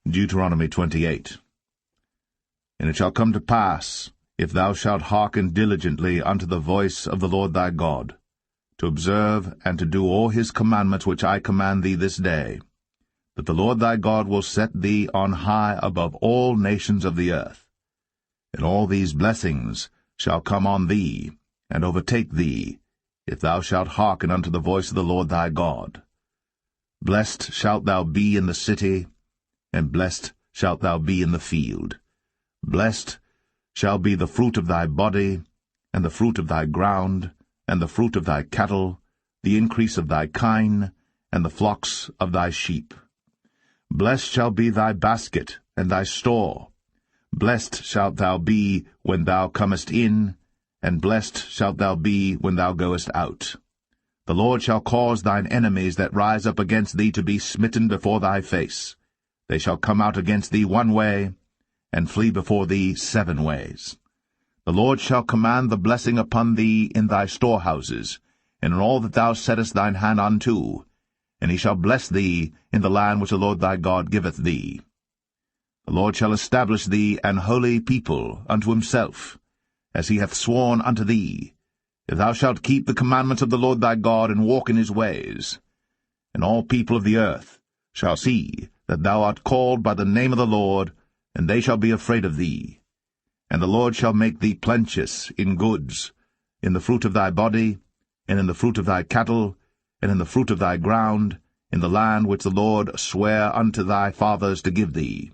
Deuteronomy 28. And it shall come to pass, if thou shalt hearken diligently unto the voice of the Lord thy God, to observe and to do all his commandments which I command thee this day, that the Lord thy God will set thee on high above all nations of the earth. And all these blessings shall come on thee, and overtake thee, if thou shalt hearken unto the voice of the Lord thy God. Blessed shalt thou be in the city, and blessed shalt thou be in the field. Blessed shall be the fruit of thy body, and the fruit of thy ground, and the fruit of thy cattle, the increase of thy kine, and the flocks of thy sheep. Blessed shall be thy basket and thy store. Blessed shalt thou be when thou comest in, and blessed shalt thou be when thou goest out. The Lord shall cause thine enemies that rise up against thee to be smitten before thy face. They shall come out against thee one way, and flee before thee 7 ways. The Lord shall command the blessing upon thee in thy storehouses, and in all that thou settest thine hand unto, and he shall bless thee in the land which the Lord thy God giveth thee. The Lord shall establish thee an holy people unto himself, as he hath sworn unto thee, if thou shalt keep the commandments of the Lord thy God, and walk in his ways. And all people of the earth shall see that thou art called by the name of the Lord, and they shall be afraid of thee. And the Lord shall make thee plenteous in goods, in the fruit of thy body, and in the fruit of thy cattle, and in the fruit of thy ground, in the land which the Lord sware unto thy fathers to give thee.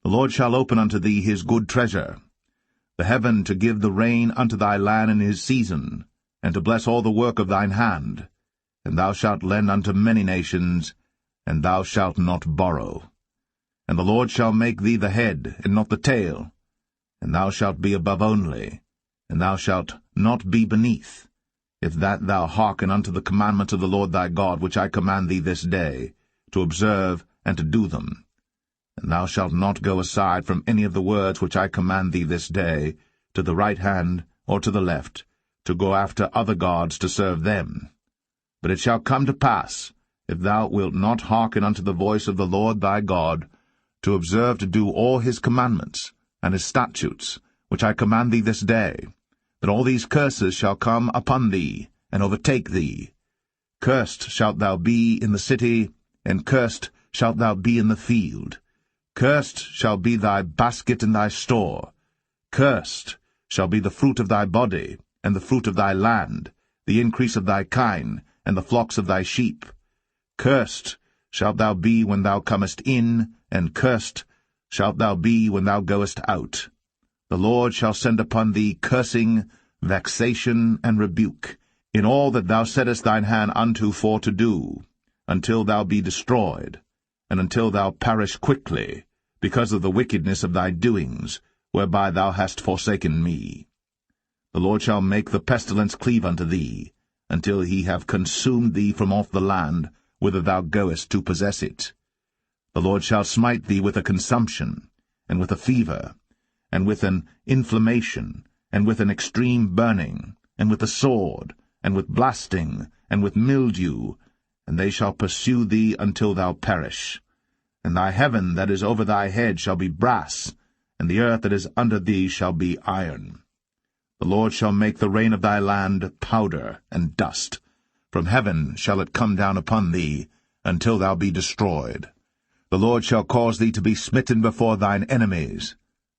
The Lord shall open unto thee his good treasure, the heaven to give the rain unto thy land in his season, and to bless all the work of thine hand. And thou shalt lend unto many nations, and thou shalt not borrow. And the Lord shall make thee the head, and not the tail, and thou shalt be above only, and thou shalt not be beneath, if that thou hearken unto the commandments of the Lord thy God, which I command thee this day, to observe and to do them. And thou shalt not go aside from any of the words which I command thee this day, to the right hand or to the left, to go after other gods to serve them. But it shall come to pass, if thou wilt not hearken unto the voice of the Lord thy God, to observe to do all his commandments and his statutes, which I command thee this day, that all these curses shall come upon thee, and overtake thee. Cursed shalt thou be in the city, and cursed shalt thou be in the field. Cursed shall be thy basket and thy store. Cursed shall be the fruit of thy body, and the fruit of thy land, the increase of thy kine, and the flocks of thy sheep. Cursed shalt thou be when thou comest in, and cursed shalt thou be when thou goest out. The Lord shall send upon thee cursing, vexation, and rebuke, in all that thou settest thine hand unto for to do, until thou be destroyed, and until thou perish quickly, because of the wickedness of thy doings, whereby thou hast forsaken me. The Lord shall make the pestilence cleave unto thee, until he have consumed thee from off the land, whither thou goest to possess it. The Lord shall smite thee with a consumption, and with a fever, and with an inflammation, and with an extreme burning, and with a sword, and with blasting, and with mildew, and they shall pursue thee until thou perish. And thy heaven that is over thy head shall be brass, and the earth that is under thee shall be iron. The Lord shall make the rain of thy land powder and dust. From heaven shall it come down upon thee, until thou be destroyed. The Lord shall cause thee to be smitten before thine enemies.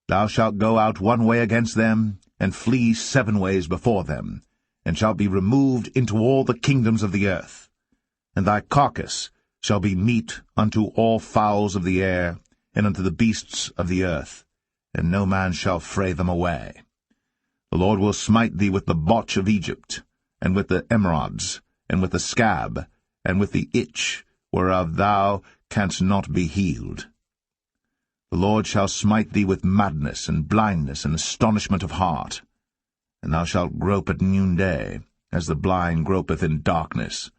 Thou shalt go out one way against them, and flee 7 ways before them, and shalt be removed into all the kingdoms of the earth. And thy carcass shall be meat unto all fowls of the air, and unto the beasts of the earth, and no man shall fray them away. The Lord will smite thee with the botch of Egypt, and with the emerods, and with the scab, and with the itch, whereof thou canst not be healed. The Lord shall smite thee with madness, and blindness, and astonishment of heart. And thou shalt grope at noonday, as the blind gropeth in darkness,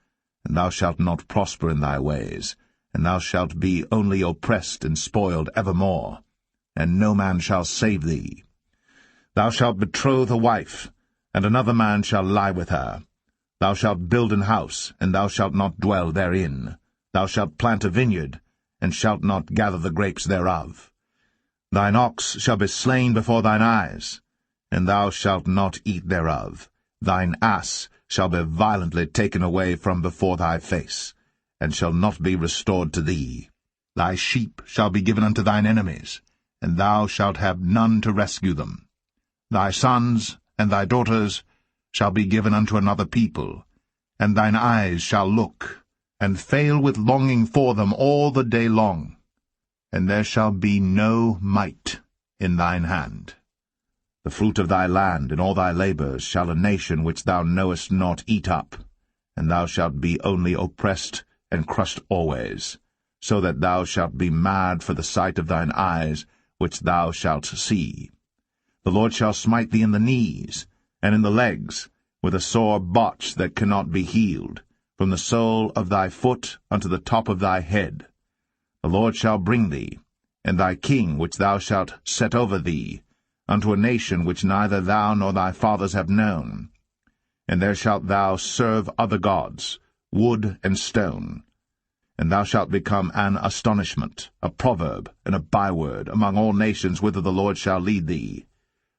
and thou shalt not prosper in thy ways, and thou shalt be only oppressed and spoiled evermore, and no man shall save thee. Thou shalt betroth a wife, and another man shall lie with her. Thou shalt build an house, and thou shalt not dwell therein. Thou shalt plant a vineyard, and shalt not gather the grapes thereof. Thine ox shall be slain before thine eyes, and thou shalt not eat thereof. Thine ass shall be violently taken away from before thy face, and shall not be restored to thee. Thy sheep shall be given unto thine enemies, and thou shalt have none to rescue them. Thy sons and thy daughters shall be given unto another people, and thine eyes shall look, and fail with longing for them all the day long, and there shall be no might in thine hand. The fruit of thy land and all thy labours shall a nation which thou knowest not eat up, and thou shalt be only oppressed and crushed always, so that thou shalt be mad for the sight of thine eyes, which thou shalt see. The Lord shall smite thee in the knees, and in the legs, with a sore botch that cannot be healed, from the sole of thy foot unto the top of thy head. The Lord shall bring thee, and thy king which thou shalt set over thee, unto a nation which neither thou nor thy fathers have known. And there shalt thou serve other gods, wood and stone. And thou shalt become an astonishment, a proverb, and a byword among all nations whither the Lord shall lead thee.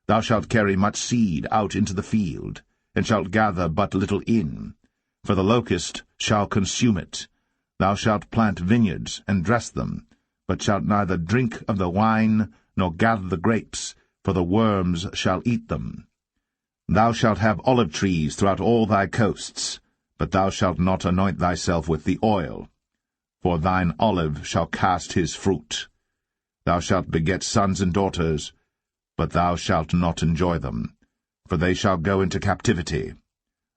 Thou shalt carry much seed out into the field, and shalt gather but little in, for the locust shall consume it. Thou shalt plant vineyards, and dress them, but shalt neither drink of the wine, nor gather the grapes, for the worms shall eat them. Thou shalt have olive trees throughout all thy coasts, but thou shalt not anoint thyself with the oil, for thine olive shall cast his fruit. Thou shalt beget sons and daughters, but thou shalt not enjoy them, for they shall go into captivity.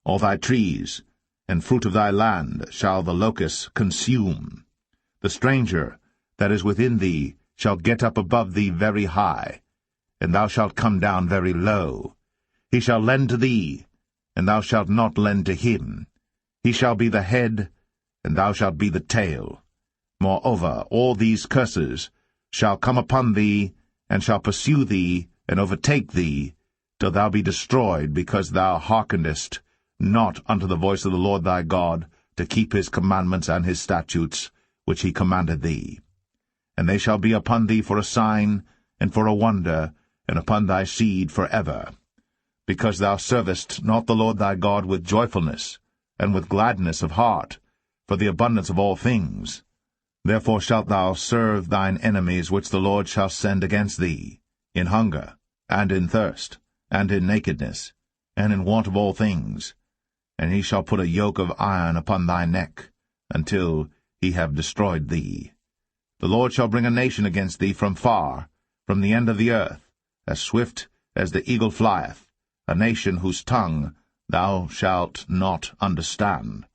All thy trees and fruit of thy land shall the locust consume. The stranger that is within thee shall get up above thee very high, and thou shalt come down very low. He shall lend to thee, and thou shalt not lend to him. He shall be the head, and thou shalt be the tail. Moreover, all these curses shall come upon thee, and shall pursue thee, and overtake thee, till thou be destroyed, because thou hearkenest not unto the voice of the Lord thy God, to keep his commandments and his statutes, which he commanded thee. And they shall be upon thee for a sign, and for a wonder, and upon thy seed for ever, because thou servest not the Lord thy God with joyfulness, and with gladness of heart, for the abundance of all things. Therefore shalt thou serve thine enemies which the Lord shall send against thee, in hunger, and in thirst, and in nakedness, and in want of all things. And he shall put a yoke of iron upon thy neck, until he have destroyed thee. The Lord shall bring a nation against thee from far, from the end of the earth, as swift as the eagle flieth, a nation whose tongue thou shalt not understand,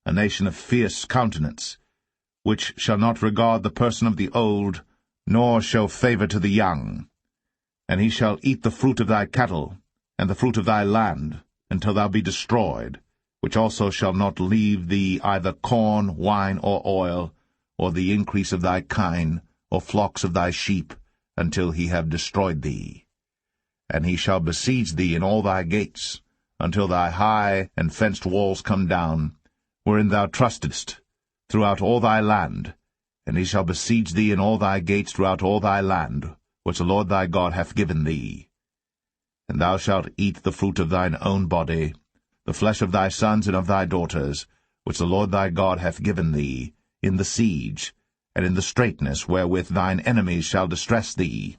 a nation of fierce countenance, which shall not regard the person of the old, nor show favour to the young. And he shall eat the fruit of thy cattle, and the fruit of thy land, until thou be destroyed, which also shall not leave thee either corn, wine, or oil, or the increase of thy kine, or flocks of thy sheep, until he have destroyed thee. And he shall besiege thee in all thy gates, until thy high and fenced walls come down, wherein thou trustest, throughout all thy land. And he shall besiege thee in all thy gates throughout all thy land, which the Lord thy God hath given thee. And thou shalt eat the fruit of thine own body, the flesh of thy sons and of thy daughters, which the Lord thy God hath given thee, in the siege, and in the straitness wherewith thine enemies shall distress thee.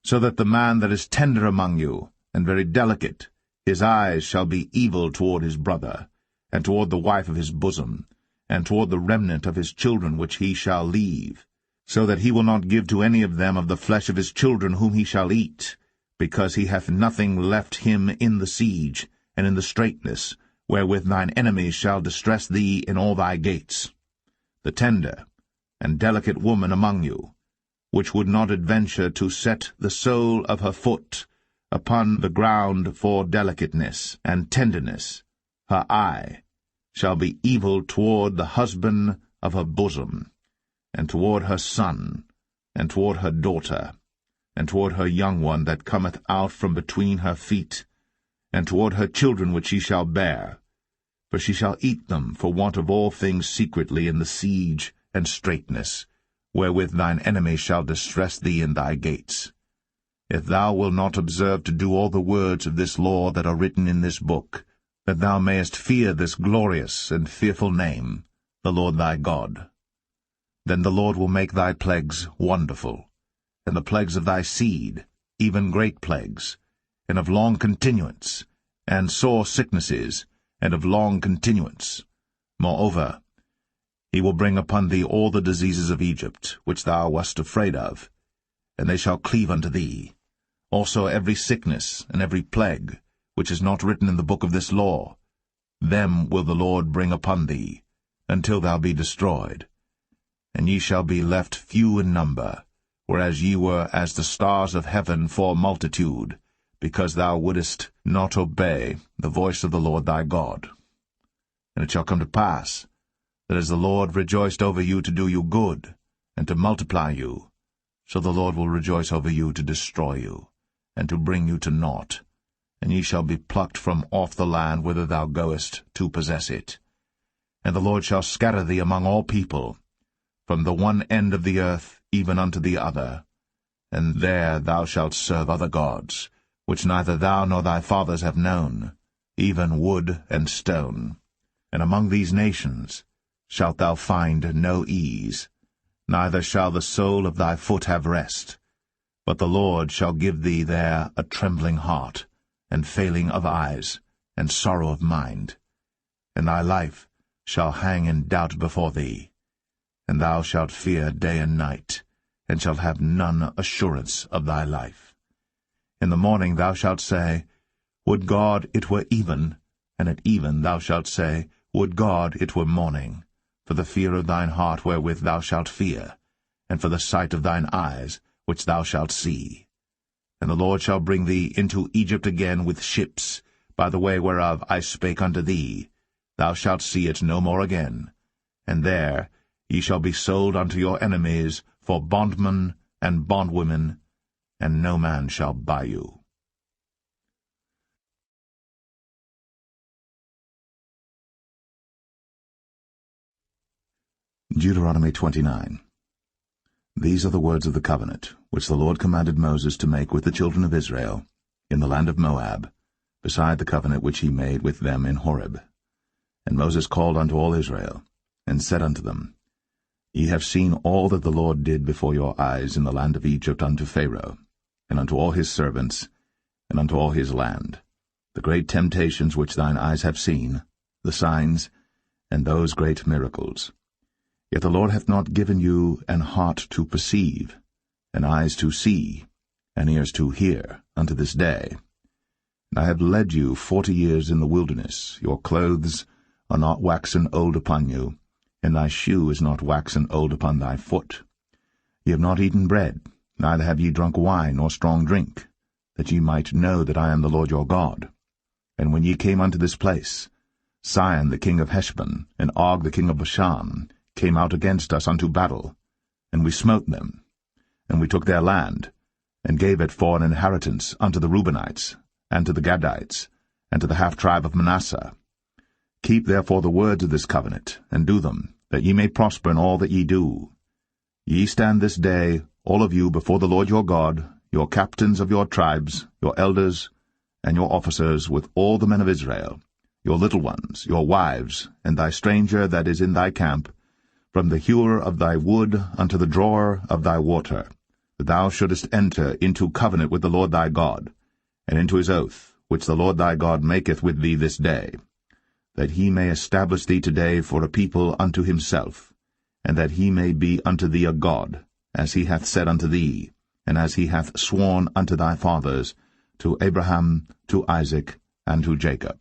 So that the man that is tender among you, and very delicate, his eyes shall be evil toward his brother, and toward the wife of his bosom, and toward the remnant of his children which he shall leave, so that he will not give to any of them of the flesh of his children whom he shall eat, because he hath nothing left him in the siege, and in the straitness, wherewith thine enemies shall distress thee in all thy gates. The tender and delicate woman among you, which would not adventure to set the sole of her foot upon the ground for delicateness and tenderness, her eye shall be evil toward the husband of her bosom, and toward her son, and toward her daughter, and toward her young one that cometh out from between her feet, and toward her children which she shall bear. For she shall eat them for want of all things secretly in the siege and straitness, wherewith thine enemies shall distress thee in thy gates. If thou wilt not observe to do all the words of this law that are written in this book, that thou mayest fear this glorious and fearful name, the Lord thy God, then the Lord will make thy plagues wonderful, and the plagues of thy seed, even great plagues, and of long continuance, and sore sicknesses, and of long continuance. Moreover, he will bring upon thee all the diseases of Egypt, which thou wast afraid of, and they shall cleave unto thee. Also every sickness and every plague, which is not written in the book of this law, them will the Lord bring upon thee, until thou be destroyed. And ye shall be left few in number, whereas ye were as the stars of heaven for multitude, because thou wouldest not obey the voice of the Lord thy God. And it shall come to pass, that as the Lord rejoiced over you to do you good, and to multiply you, so the Lord will rejoice over you to destroy you, and to bring you to naught, and ye shall be plucked from off the land whither thou goest to possess it. And the Lord shall scatter thee among all people, from the one end of the earth even unto the other, and there thou shalt serve other gods, which neither thou nor thy fathers have known, even wood and stone. And among these nations shalt thou find no ease, neither shall the sole of thy foot have rest. But the Lord shall give thee there a trembling heart, and failing of eyes, and sorrow of mind. And thy life shall hang in doubt before thee, and thou shalt fear day and night, and shalt have none assurance of thy life. In the morning thou shalt say, Would God it were even, and at even thou shalt say, Would God it were morning, for the fear of thine heart wherewith thou shalt fear, and for the sight of thine eyes which thou shalt see. And the Lord shall bring thee into Egypt again with ships, by the way whereof I spake unto thee. Thou shalt see it no more again, and there ye shall be sold unto your enemies for bondmen and bondwomen, and no man shall buy you. Deuteronomy 29. These are the words of the covenant, which the Lord commanded Moses to make with the children of Israel, in the land of Moab, beside the covenant which he made with them in Horeb. And Moses called unto all Israel, and said unto them, Ye have seen all that the Lord did before your eyes in the land of Egypt unto Pharaoh, and unto all his servants, and unto all his land, the great temptations which thine eyes have seen, the signs, and those great miracles. Yet the Lord hath not given you an heart to perceive, and eyes to see, and ears to hear, unto this day. And I have led you 40 years in the wilderness. Your clothes are not waxen old upon you, and thy shoe is not waxen old upon thy foot. Ye have not eaten bread, neither have ye drunk wine nor strong drink, that ye might know that I am the Lord your God. And when ye came unto this place, Sihon the king of Heshbon, and Og the king of Bashan, came out against us unto battle, and we smote them. And we took their land, and gave it for an inheritance unto the Reubenites, and to the Gadites, and to the half-tribe of Manasseh. Keep therefore the words of this covenant, and do them, that ye may prosper in all that ye do. Ye stand this day, all of you, before the Lord your God, your captains of your tribes, your elders, and your officers, with all the men of Israel, your little ones, your wives, and thy stranger that is in thy camp, from the hewer of thy wood unto the drawer of thy water, that thou shouldest enter into covenant with the Lord thy God, and into his oath, which the Lord thy God maketh with thee this day, that he may establish thee today for a people unto himself, and that he may be unto thee a God, as he hath said unto thee, and as he hath sworn unto thy fathers, to Abraham, to Isaac, and to Jacob.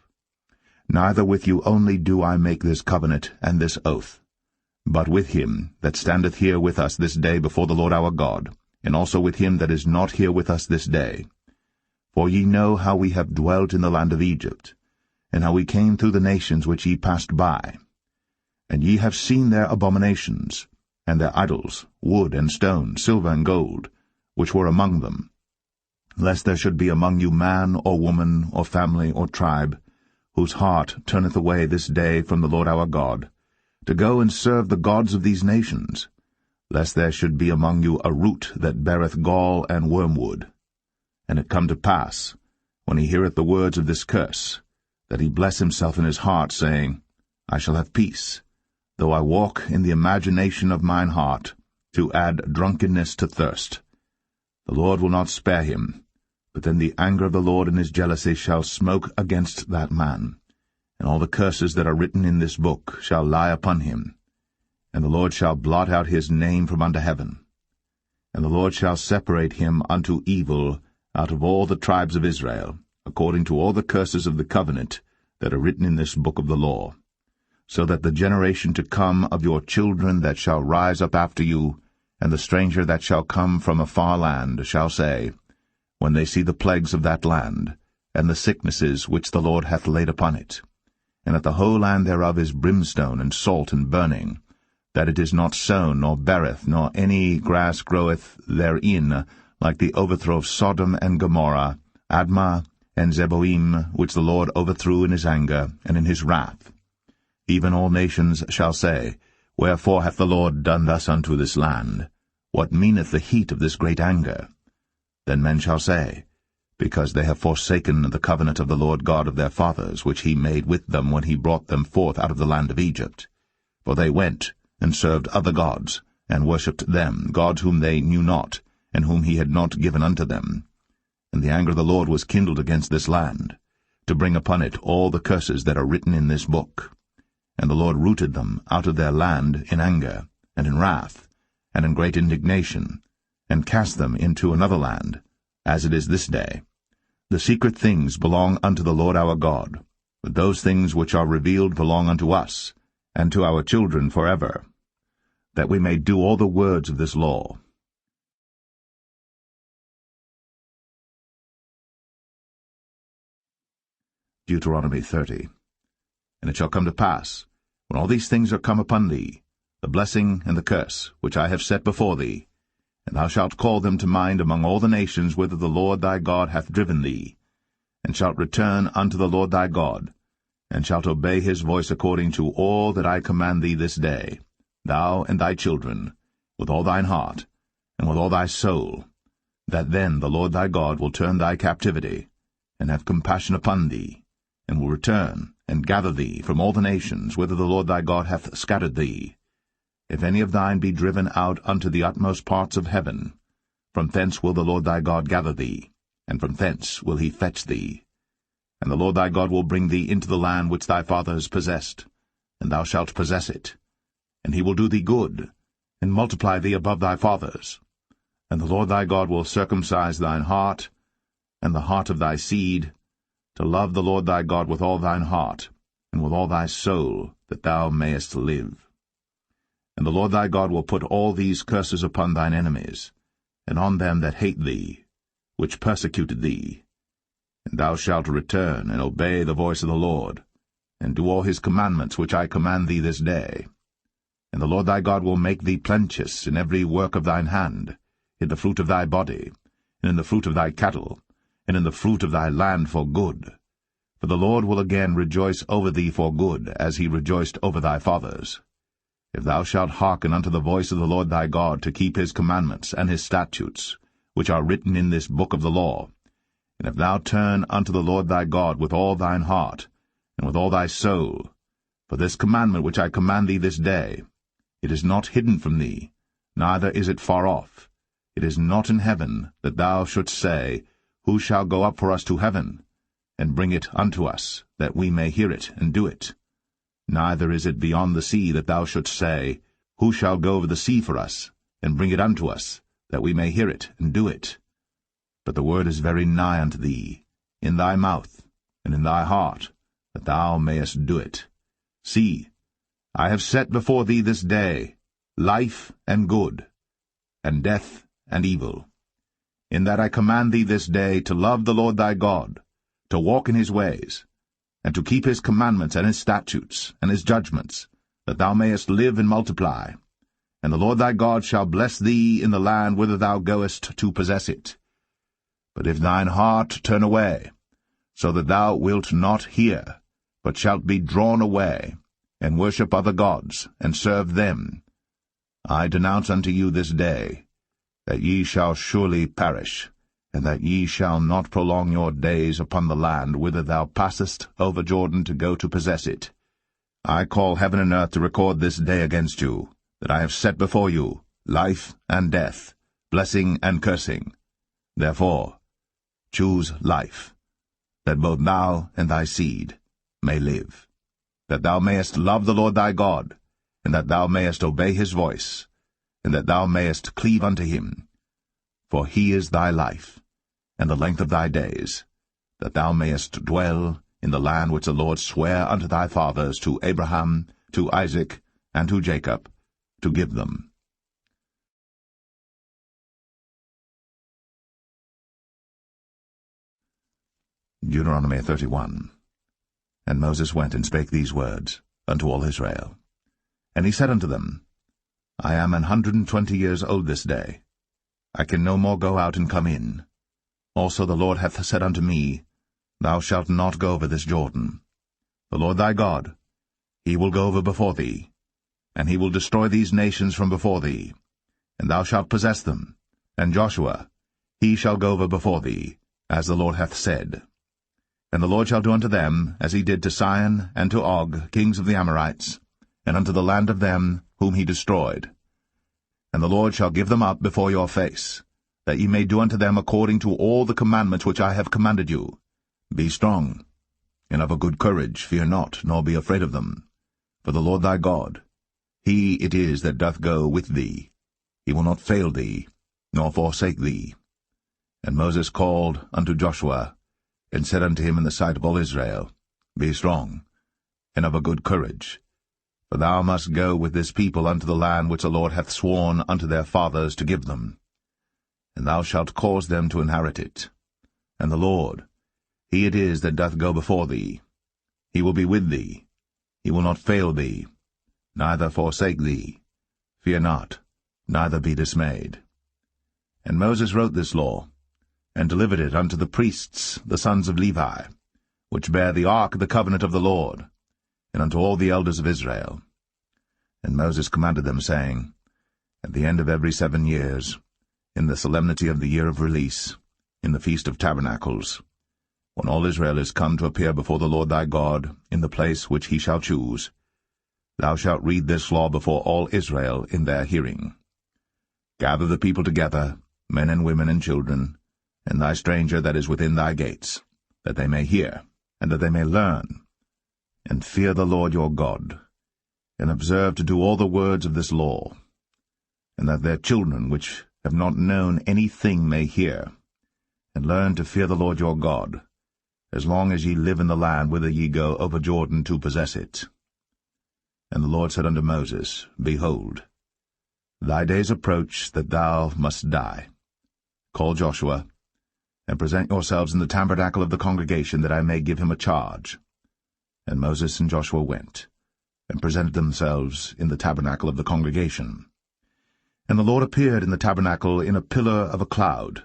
Neither with you only do I make this covenant and this oath, but with him that standeth here with us this day before the Lord our God, and also with him that is not here with us this day. For ye know how we have dwelt in the land of Egypt, and how we came through the nations which ye passed by. And ye have seen their abominations, and their idols, wood and stone, silver and gold, which were among them, lest there should be among you man or woman or family or tribe, whose heart turneth away this day from the Lord our God, to go and serve the gods of these nations, lest there should be among you a root that beareth gall and wormwood. And it come to pass, when he heareth the words of this curse, that he bless himself in his heart, saying, I shall have peace, though I walk in the imagination of mine heart, to add drunkenness to thirst. The Lord will not spare him, but then the anger of the Lord in his jealousy shall smoke against that man, and all the curses that are written in this book shall lie upon him. And the Lord shall blot out his name from under heaven. And the Lord shall separate him unto evil out of all the tribes of Israel, according to all the curses of the covenant that are written in this book of the law, so that the generation to come of your children that shall rise up after you, and the stranger that shall come from a far land, shall say, when they see the plagues of that land, and the sicknesses which the Lord hath laid upon it, and that the whole land thereof is brimstone and salt and burning, that it is not sown, nor beareth, nor any grass groweth therein, like the overthrow of Sodom and Gomorrah, Admah, and Zeboim, which the Lord overthrew in his anger and in his wrath. Even all nations shall say, Wherefore hath the Lord done thus unto this land? What meaneth the heat of this great anger? Then men shall say, Because they have forsaken the covenant of the Lord God of their fathers, which he made with them when he brought them forth out of the land of Egypt. For they went and served other gods, and worshipped them, gods whom they knew not, and whom he had not given unto them. And the anger of the Lord was kindled against this land, to bring upon it all the curses that are written in this book. And the Lord rooted them out of their land in anger, and in wrath, and in great indignation, and cast them into another land, as it is this day. The secret things belong unto the Lord our God, but those things which are revealed belong unto us, and to our children forever, that we may do all the words of this law. Deuteronomy 30. And it shall come to pass, when all these things are come upon thee, the blessing and the curse, which I have set before thee, and thou shalt call them to mind among all the nations whither the Lord thy God hath driven thee, and shalt return unto the Lord thy God, and shalt obey his voice according to all that I command thee this day, thou and thy children, with all thine heart, and with all thy soul, that then the Lord thy God will turn thy captivity, and have compassion upon thee, and will return and gather thee from all the nations whither the Lord thy God hath scattered thee. If any of thine be driven out unto the utmost parts of heaven, from thence will the Lord thy God gather thee, and from thence will he fetch thee. And the Lord thy God will bring thee into the land which thy fathers possessed, and thou shalt possess it. And he will do thee good, and multiply thee above thy fathers. And the Lord thy God will circumcise thine heart, and the heart of thy seed, to love the Lord thy God with all thine heart, and with all thy soul, that thou mayest live. And the Lord thy God will put all these curses upon thine enemies, and on them that hate thee, which persecuted thee. And thou shalt return and obey the voice of the Lord, and do all his commandments which I command thee this day. And the Lord thy God will make thee plenteous in every work of thine hand, in the fruit of thy body, and in the fruit of thy cattle, and in the fruit of thy land for good. For the Lord will again rejoice over thee for good, as he rejoiced over thy fathers. If thou shalt hearken unto the voice of the Lord thy God, to keep his commandments and his statutes, which are written in this book of the law, and if thou turn unto the Lord thy God with all thine heart, and with all thy soul, for this commandment which I command thee this day, it is not hidden from thee, neither is it far off. It is not in heaven, that thou shouldst say, Who shall go up for us to heaven, and bring it unto us, that we may hear it and do it? Neither is it beyond the sea, that thou shouldst say, Who shall go over the sea for us, and bring it unto us, that we may hear it and do it? But the word is very nigh unto thee, in thy mouth, and in thy heart, that thou mayest do it. See, I have set before thee this day life and good, and death and evil. In that I command thee this day to love the Lord thy God, to walk in his ways, and to keep his commandments and his statutes and his judgments, that thou mayest live and multiply. And the Lord thy God shall bless thee in the land whither thou goest to possess it. But if thine heart turn away, so that thou wilt not hear, but shalt be drawn away, and worship other gods, and serve them, I denounce unto you this day, that ye shall surely perish, and that ye shall not prolong your days upon the land whither thou passest over Jordan to go to possess it. I call heaven and earth to record this day against you, that I have set before you life and death, blessing and cursing. Therefore choose life, that both thou and thy seed may live, that thou mayest love the Lord thy God, and that thou mayest obey his voice, and that thou mayest cleave unto him. For he is thy life, and the length of thy days, that thou mayest dwell in the land which the Lord sware unto thy fathers, to Abraham, to Isaac, and to Jacob, to give them. Deuteronomy 31. And Moses went and spake these words unto all Israel. And he said unto them, I am 120 years old this day. I can no more go out and come in. Also the Lord hath said unto me, Thou shalt not go over this Jordan. The Lord thy God, he will go over before thee, and he will destroy these nations from before thee, and thou shalt possess them. And Joshua, he shall go over before thee, as the Lord hath said. And the Lord shall do unto them as he did to Sihon and to Og, kings of the Amorites, and unto the land of them whom he destroyed. And the Lord shall give them up before your face, that ye may do unto them according to all the commandments which I have commanded you. Be strong, and of a good courage, fear not, nor be afraid of them. For the Lord thy God, he it is that doth go with thee. He will not fail thee, nor forsake thee. And Moses called unto Joshua, and said unto him in the sight of all Israel, Be strong, and of a good courage, for thou must go with this people unto the land which the Lord hath sworn unto their fathers to give them. And thou shalt cause them to inherit it. And the Lord, he it is that doth go before thee. He will be with thee. He will not fail thee, neither forsake thee. Fear not, neither be dismayed. And Moses wrote this law, and delivered it unto the priests, the sons of Levi, which bear the ark of the covenant of the Lord, and unto all the elders of Israel. And Moses commanded them, saying, At the end of every 7 years, in the solemnity of the year of release, in the Feast of Tabernacles, when all Israel is come to appear before the Lord thy God, in the place which he shall choose, thou shalt read this law before all Israel in their hearing. Gather the people together, men and women and children, and thy stranger that is within thy gates, that they may hear, and that they may learn, and fear the Lord your God, and observe to do all the words of this law, and that their children which have not known any thing may hear, and learn to fear the Lord your God, as long as ye live in the land whither ye go over Jordan to possess it. And the Lord said unto Moses, Behold, thy days approach that thou must die. Call Joshua, and present yourselves in the tabernacle of the congregation, that I may give him a charge. And Moses and Joshua went, and presented themselves in the tabernacle of the congregation. And the Lord appeared in the tabernacle in a pillar of a cloud,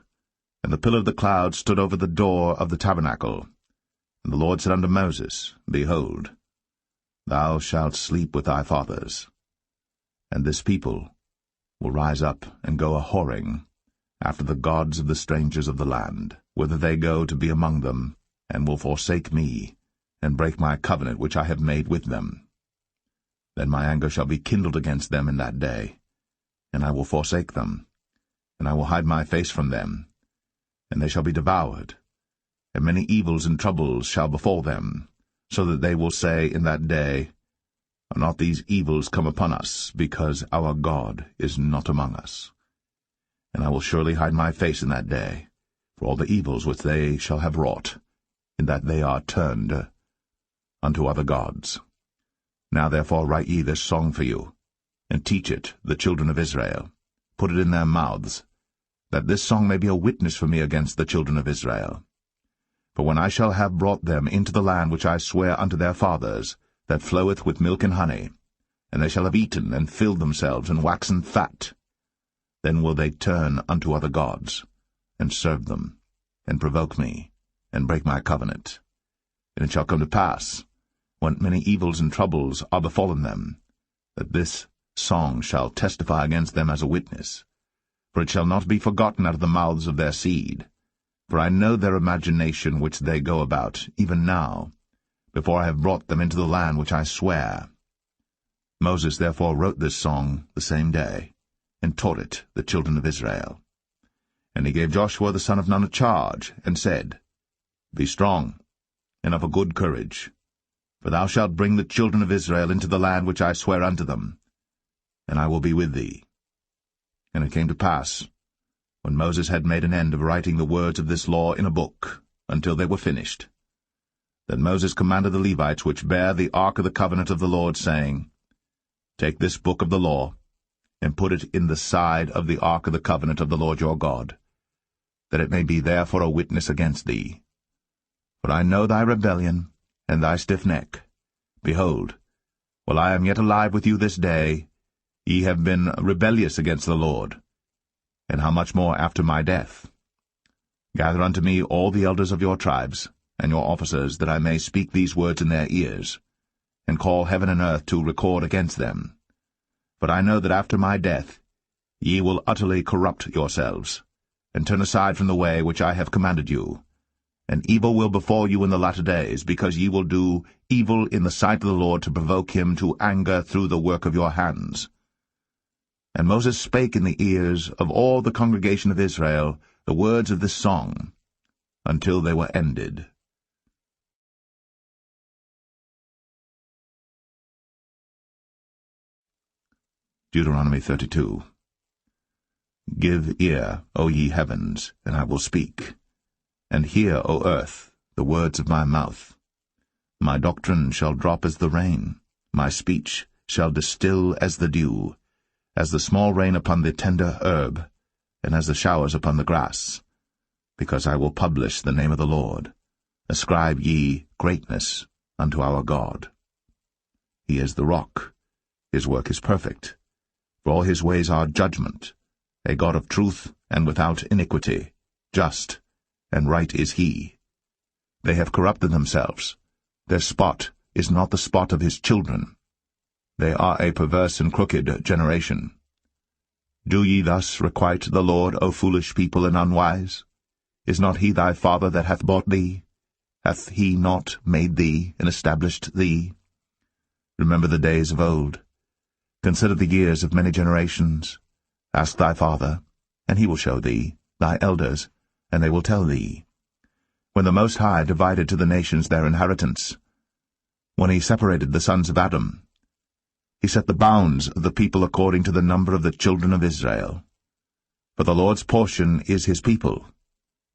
and the pillar of the cloud stood over the door of the tabernacle. And the Lord said unto Moses, Behold, thou shalt sleep with thy fathers, and this people will rise up and go a-whoring after the gods of the strangers of the land, whither they go to be among them, and will forsake me, and break my covenant which I have made with them. Then my anger shall be kindled against them in that day, and I will forsake them, and I will hide my face from them, and they shall be devoured, and many evils and troubles shall befall them, so that they will say in that day, Are not these evils come upon us, because our God is not among us? And I will surely hide my face in that day, for all the evils which they shall have wrought, in that they are turned unto other gods. Now therefore write ye this song for you, and teach it the children of Israel. Put it in their mouths, that this song may be a witness for me against the children of Israel. For when I shall have brought them into the land which I swear unto their fathers, that floweth with milk and honey, and they shall have eaten and filled themselves and waxen fat, then will they turn unto other gods, and serve them, and provoke me, and break my covenant. And it shall come to pass, when many evils and troubles are befallen them, that this song shall testify against them as a witness. For it shall not be forgotten out of the mouths of their seed. For I know their imagination which they go about, even now, before I have brought them into the land which I swear. Moses therefore wrote this song the same day, and taught it the children of Israel. And he gave Joshua the son of Nun a charge, and said, Be strong, and of a good courage, for thou shalt bring the children of Israel into the land which I swear unto them, and I will be with thee. And it came to pass, when Moses had made an end of writing the words of this law in a book, until they were finished, that Moses commanded the Levites which bear the ark of the covenant of the Lord, saying, Take this book of the law, and put it in the side of the ark of the covenant of the Lord your God, that it may be there for a witness against thee. For I know thy rebellion, and thy stiff neck. Behold, while I am yet alive with you this day, ye have been rebellious against the Lord, and how much more after my death? Gather unto me all the elders of your tribes, and your officers, that I may speak these words in their ears, and call heaven and earth to record against them. But I know that after my death ye will utterly corrupt yourselves, and turn aside from the way which I have commanded you. And evil will befall you in the latter days, because ye will do evil in the sight of the Lord, to provoke him to anger through the work of your hands. And Moses spake in the ears of all the congregation of Israel the words of this song, until they were ended. Deuteronomy 32. Give ear, O ye heavens, and I will speak, and hear, O earth, the words of my mouth. My doctrine shall drop as the rain, my speech shall distill as the dew, as the small rain upon the tender herb, and as the showers upon the grass, because I will publish the name of the Lord. Ascribe ye greatness unto our God. He is the rock, his work is perfect, for all his ways are judgment, a God of truth and without iniquity, just and right is he. They have corrupted themselves, their spot is not the spot of his children. They are a perverse and crooked generation. Do ye thus requite the Lord, O foolish people and unwise? Is not he thy father that hath bought thee? Hath he not made thee and established thee? Remember the days of old. Consider the years of many generations. Ask thy father, and he will show thee, thy elders, and they will tell thee. When the Most High divided to the nations their inheritance, when he separated the sons of Adam, he set the bounds of the people according to the number of the children of Israel. For the Lord's portion is his people.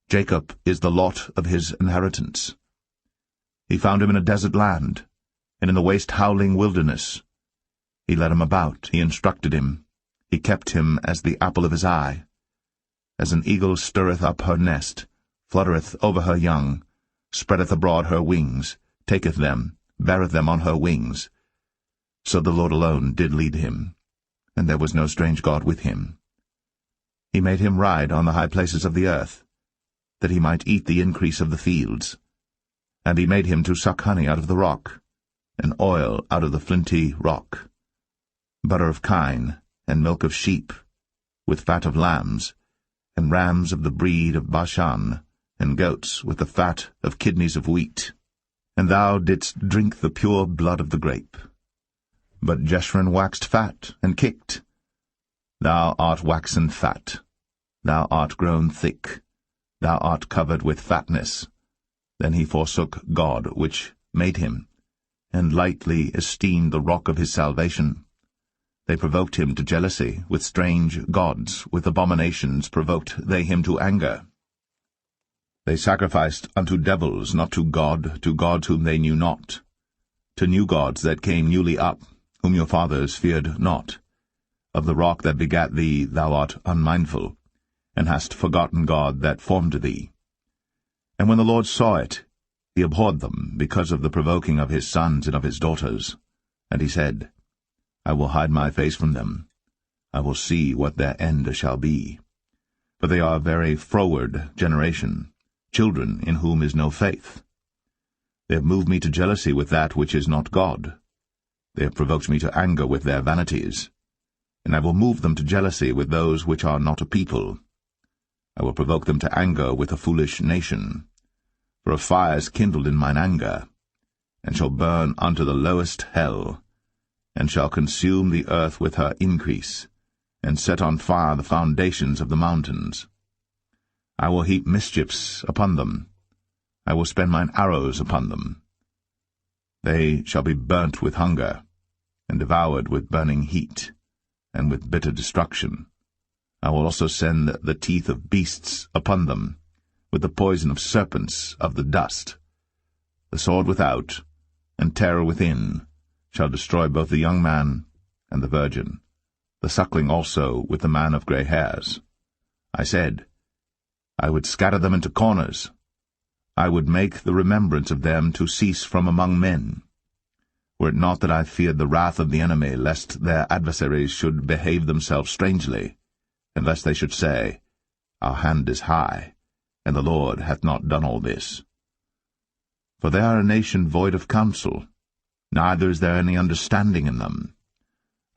Jacob is the lot of his inheritance. He found him in a desert land, and in the waste howling wilderness. He led him about, he instructed him, he kept him as the apple of his eye. As an eagle stirreth up her nest, fluttereth over her young, spreadeth abroad her wings, taketh them, beareth them on her wings. So the Lord alone did lead him, and there was no strange God with him. He made him ride on the high places of the earth, that he might eat the increase of the fields. And he made him to suck honey out of the rock, and oil out of the flinty rock, butter of kine, and milk of sheep, with fat of lambs, and rams of the breed of Bashan, and goats with the fat of kidneys of wheat. And thou didst drink the pure blood of the grape. But Jeshurun waxed fat, and kicked. Thou art waxen fat, thou art grown thick, thou art covered with fatness. Then he forsook God which made him, and lightly esteemed the rock of his salvation. They provoked him to jealousy, with strange gods, with abominations provoked they him to anger. They sacrificed unto devils, not to gods whom they knew not, to new gods that came newly up, whom your fathers feared not. Of the rock that begat thee thou art unmindful, and hast forgotten God that formed thee. And when the Lord saw it, he abhorred them, because of the provoking of his sons and of his daughters. And he said, I will hide my face from them. I will see what their end shall be. For they are a very froward generation, children in whom is no faith. They have moved me to jealousy with that which is not God. They have provoked me to anger with their vanities. and I will move them to jealousy with those which are not a people. I will provoke them to anger with a foolish nation. For a fire is kindled in mine anger, and shall burn unto the lowest hell, and shall consume the earth with her increase, and set on fire the foundations of the mountains. I will heap mischiefs upon them. I will spend mine arrows upon them. They shall be burnt with hunger, and devoured with burning heat, and with bitter destruction. I will also send the teeth of beasts upon them, with the poison of serpents of the dust. The sword without, and terror within, shall destroy both the young man and the virgin, the suckling also with the man of grey hairs. I said, I would scatter them into corners. I would make the remembrance of them to cease from among men. Were it not that I feared the wrath of the enemy, lest their adversaries should behave themselves strangely, and lest they should say, Our hand is high, and the Lord hath not done all this. For they are a nation void of counsel, neither is there any understanding in them.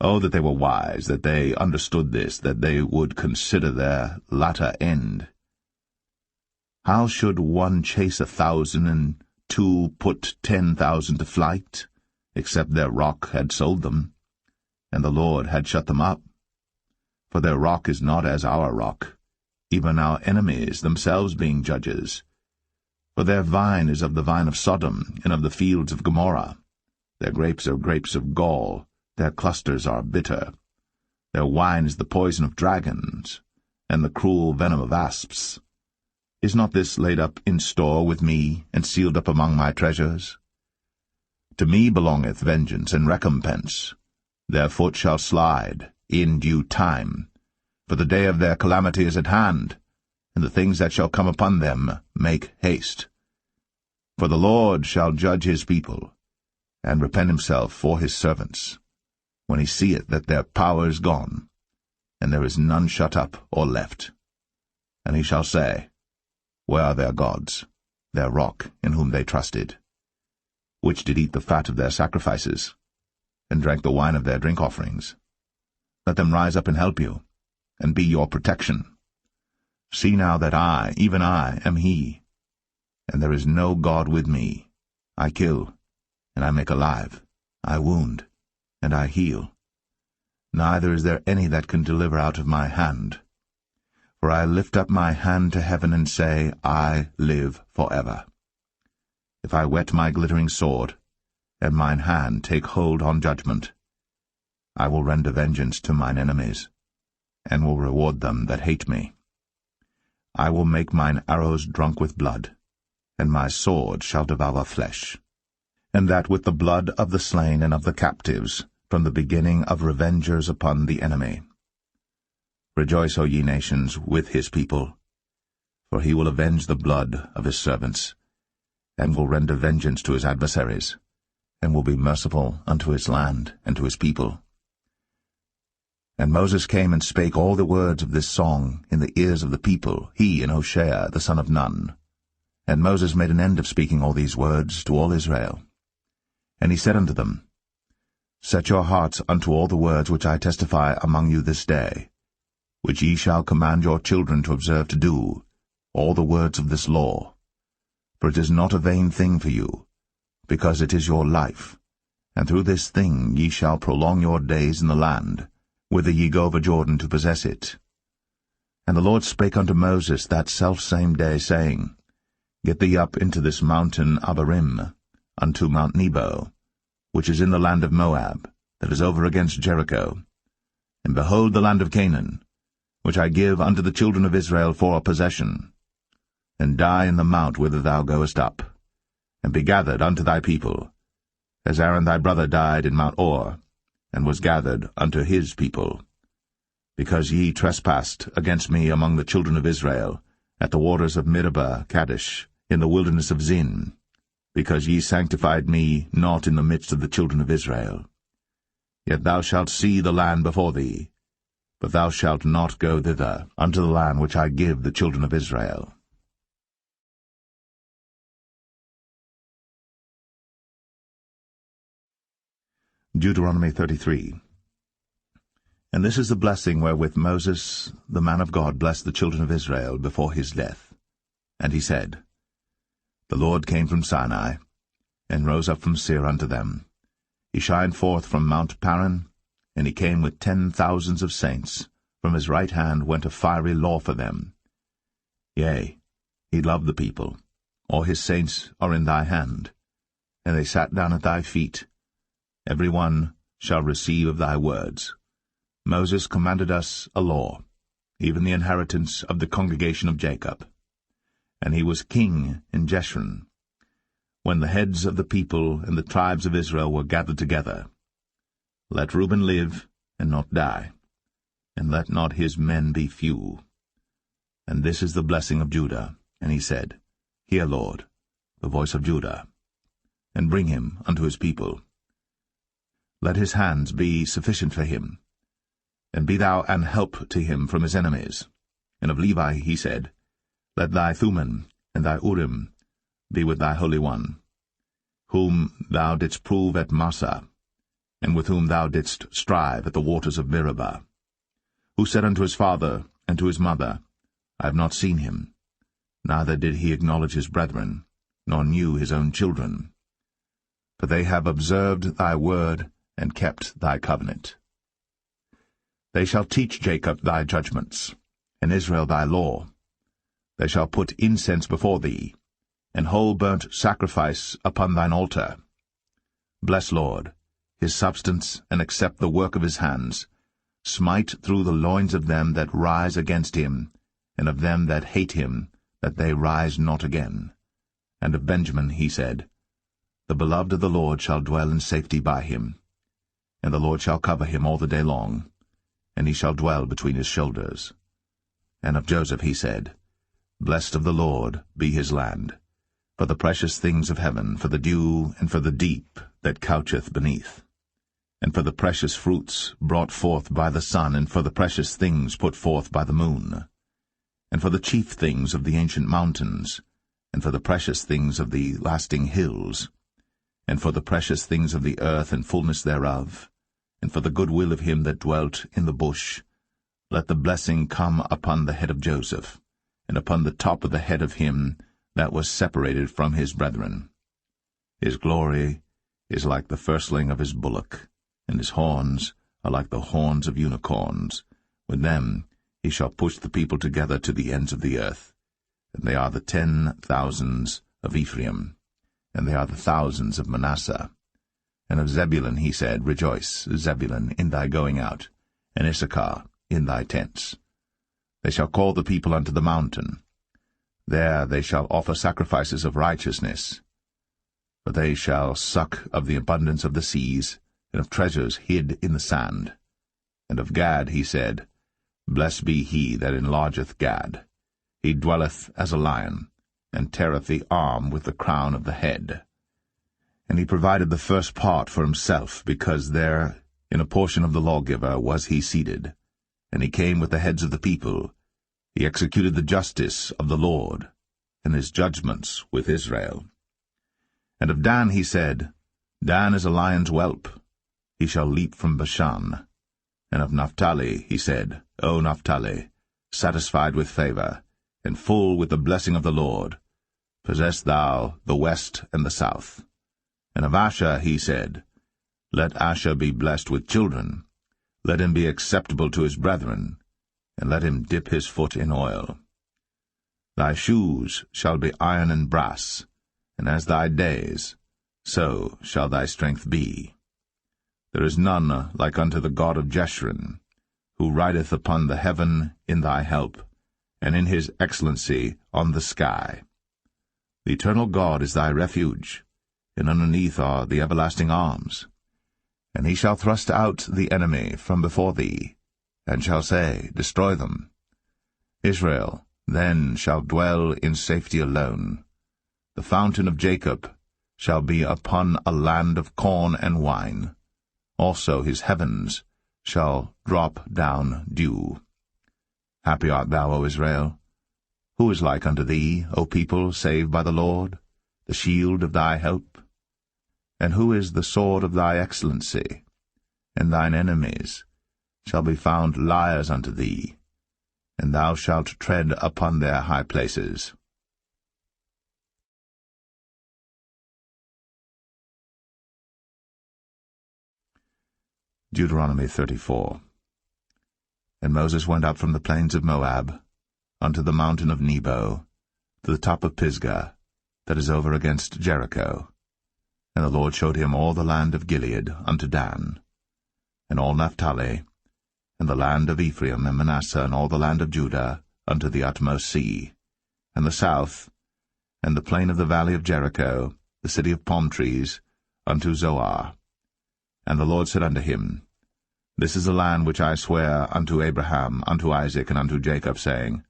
Oh, that they were wise, that they understood this, that they would consider their latter end. How should one chase 1,000, and 2 put 10,000 to flight, except their rock had sold them, and the Lord had shut them up? For their rock is not as our rock, even our enemies themselves being judges. For their vine is of the vine of Sodom, and of the fields of Gomorrah. Their grapes are grapes of gall, their clusters are bitter. Their wine is the poison of dragons, and the cruel venom of asps. Is not this laid up in store with me, and sealed up among my treasures? To me belongeth vengeance and recompense. Their foot shall slide in due time, for the day of their calamity is at hand, and the things that shall come upon them make haste. For the Lord shall judge his people, and repent himself for his servants, when he seeth that their power is gone, and there is none shut up or left. And he shall say, Where are their gods, their rock in whom they trusted, which did eat the fat of their sacrifices, and drank the wine of their drink offerings? Let them rise up and help you, and be your protection. See now that I, even I, am he, and there is no God with me. I kill, and I make alive, I wound, and I heal. Neither is there any that can deliver out of my hand. For I lift up my hand to heaven and say, I live forever. If I whet my glittering sword, and mine hand take hold on judgment, I will render vengeance to mine enemies, and will reward them that hate me. I will make mine arrows drunk with blood, and my sword shall devour flesh, and that with the blood of the slain and of the captives, from the beginning of revengers upon the enemy. Rejoice, O ye nations, with his people, for he will avenge the blood of his servants, and will render vengeance to his adversaries, and will be merciful unto his land and to his people. And Moses came and spake all the words of this song in the ears of the people, he and Hoshea the son of Nun. And Moses made an end of speaking all these words to all Israel. And he said unto them, Set your hearts unto all the words which I testify among you this day, which ye shall command your children to observe to do, all the words of this law. For it is not a vain thing for you, because it is your life, and through this thing ye shall prolong your days in the land, whither ye go over Jordan to possess it. And the Lord spake unto Moses that selfsame day, saying, Get thee up into this mountain Abarim, unto Mount Nebo, which is in the land of Moab, that is over against Jericho, and behold the land of Canaan, which I give unto the children of Israel for a possession, and die in the mount whither thou goest up, and be gathered unto thy people, as Aaron thy brother died in Mount Or, and was gathered unto his people, because ye trespassed against me among the children of Israel, at the waters of Meribah Kadesh, in the wilderness of Zin, because ye sanctified me not in the midst of the children of Israel. Yet thou shalt see the land before thee, but thou shalt not go thither, unto the land which I give the children of Israel. Deuteronomy 33. And this is the blessing wherewith Moses, the man of God, blessed the children of Israel before his death. And he said, The Lord came from Sinai, and rose up from Seir unto them. He shined forth from Mount Paran, and he came with 10,000s of saints. From his right hand went a fiery law for them. Yea, he loved the people. All his saints are in thy hand. And they sat down at thy feet. Every one shall receive of thy words. Moses commanded us a law, even the inheritance of the congregation of Jacob. And he was king in Jeshurun, when the heads of the people and the tribes of Israel were gathered together. Let Reuben live, and not die, and let not his men be few. And this is the blessing of Judah. And he said, Hear, Lord, the voice of Judah, and bring him unto his people. Let his hands be sufficient for him, and be thou an help to him from his enemies. And of Levi he said, Let thy Thummim and thy Urim be with thy Holy One, whom thou didst prove at Massah, and with whom thou didst strive at the waters of Meribah, who said unto his father and to his mother, I have not seen him, neither did he acknowledge his brethren, nor knew his own children. For they have observed thy word, and kept thy covenant. They shall teach Jacob thy judgments, and Israel thy law. They shall put incense before thee, and whole burnt sacrifice upon thine altar. Bless, Lord, his substance, and accept the work of his hands. Smite through the loins of them that rise against him, and of them that hate him, that they rise not again. And of Benjamin he said, The beloved of the Lord shall dwell in safety by him, and the Lord shall cover him all the day long, and he shall dwell between his shoulders. And of Joseph he said, Blessed of the Lord be his land, for the precious things of heaven, for the dew, and for the deep that coucheth beneath, and for the precious fruits brought forth by the sun, and for the precious things put forth by the moon, and for the chief things of the ancient mountains, and for the precious things of the lasting hills, and for the precious things of the earth and fullness thereof, and for the goodwill of him that dwelt in the bush. Let the blessing come upon the head of Joseph, and upon the top of the head of him that was separated from his brethren. His glory is like the firstling of his bullock, and his horns are like the horns of unicorns. With them he shall push the people together to the ends of the earth. And they are the 10,000s of Ephraim, and they are the thousands of Manasseh. And of Zebulun he said, Rejoice, Zebulun, in thy going out, and Issachar in thy tents. They shall call the people unto the mountain. There they shall offer sacrifices of righteousness. For they shall suck of the abundance of the seas, and of treasures hid in the sand. And of Gad he said, Blessed be he that enlargeth Gad. He dwelleth as a lion, and teareth the arm with the crown of the head. And he provided the first part for himself, because there, in a portion of the lawgiver, was he seated. And he came with the heads of the people. He executed the justice of the Lord, and his judgments with Israel. And of Dan he said, Dan is a lion's whelp. He shall leap from Bashan. And of Naphtali he said, O Naphtali, satisfied with favor, and full with the blessing of the Lord, possess thou the west and the south. And of Asher he said, Let Asher be blessed with children. Let him be acceptable to his brethren, and let him dip his foot in oil. Thy shoes shall be iron and brass, and as thy days, so shall thy strength be. There is none like unto the God of Jeshurun, who rideth upon the heaven in thy help, and in his excellency on the sky. The eternal God is thy refuge, and underneath are the everlasting arms. And he shall thrust out the enemy from before thee, and shall say, Destroy them. Israel then shall dwell in safety alone. The fountain of Jacob shall be upon a land of corn and wine. Also his heavens shall drop down dew. Happy art thou, O Israel! Who is like unto thee, O people saved by the Lord, the shield of thy help? And who is the sword of thy excellency? And thine enemies shall be found liars unto thee, and thou shalt tread upon their high places. Deuteronomy 34. And Moses went up from the plains of Moab unto the mountain of Nebo, to the top of Pisgah, that is over against Jericho. And the Lord showed him all the land of Gilead unto Dan, and all Naphtali, and the land of Ephraim and Manasseh, and all the land of Judah, unto the utmost sea, and the south, and the plain of the valley of Jericho, the city of palm trees, unto Zoar. And the Lord said unto him, This is the land which I swear unto Abraham, unto Isaac, and unto Jacob, saying,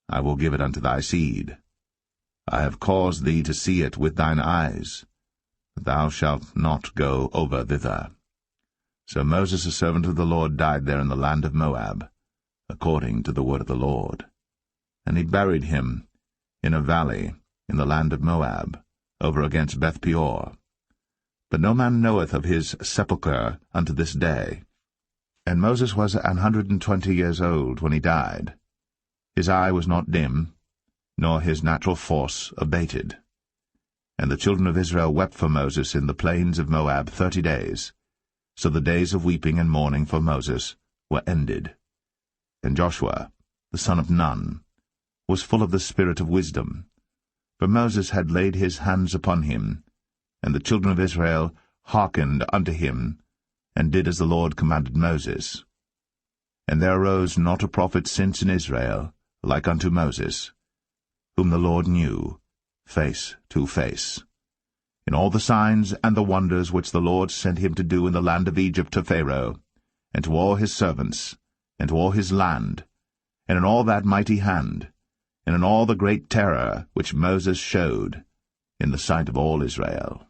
I will give it unto thy seed. I have caused thee to see it with thine eyes, but thou shalt not go over thither. So Moses, a servant of the Lord, died there in the land of Moab, according to the word of the Lord. And he buried him in a valley in the land of Moab, over against Beth-peor. But no man knoweth of his sepulchre unto this day. And Moses was 120 years old when he died. His eye was not dim, nor his natural force abated. And the children of Israel wept for Moses in the plains of Moab 30 days. So the days of weeping and mourning for Moses were ended. And Joshua, the son of Nun, was full of the spirit of wisdom, for Moses had laid his hands upon him, and the children of Israel hearkened unto him, and did as the Lord commanded Moses. And there arose not a prophet since in Israel, like unto Moses, whom the Lord knew, face to face. In all the signs and the wonders which the Lord sent him to do in the land of Egypt to Pharaoh, and to all his servants, and to all his land, and in all that mighty hand, and in all the great terror which Moses showed in the sight of all Israel.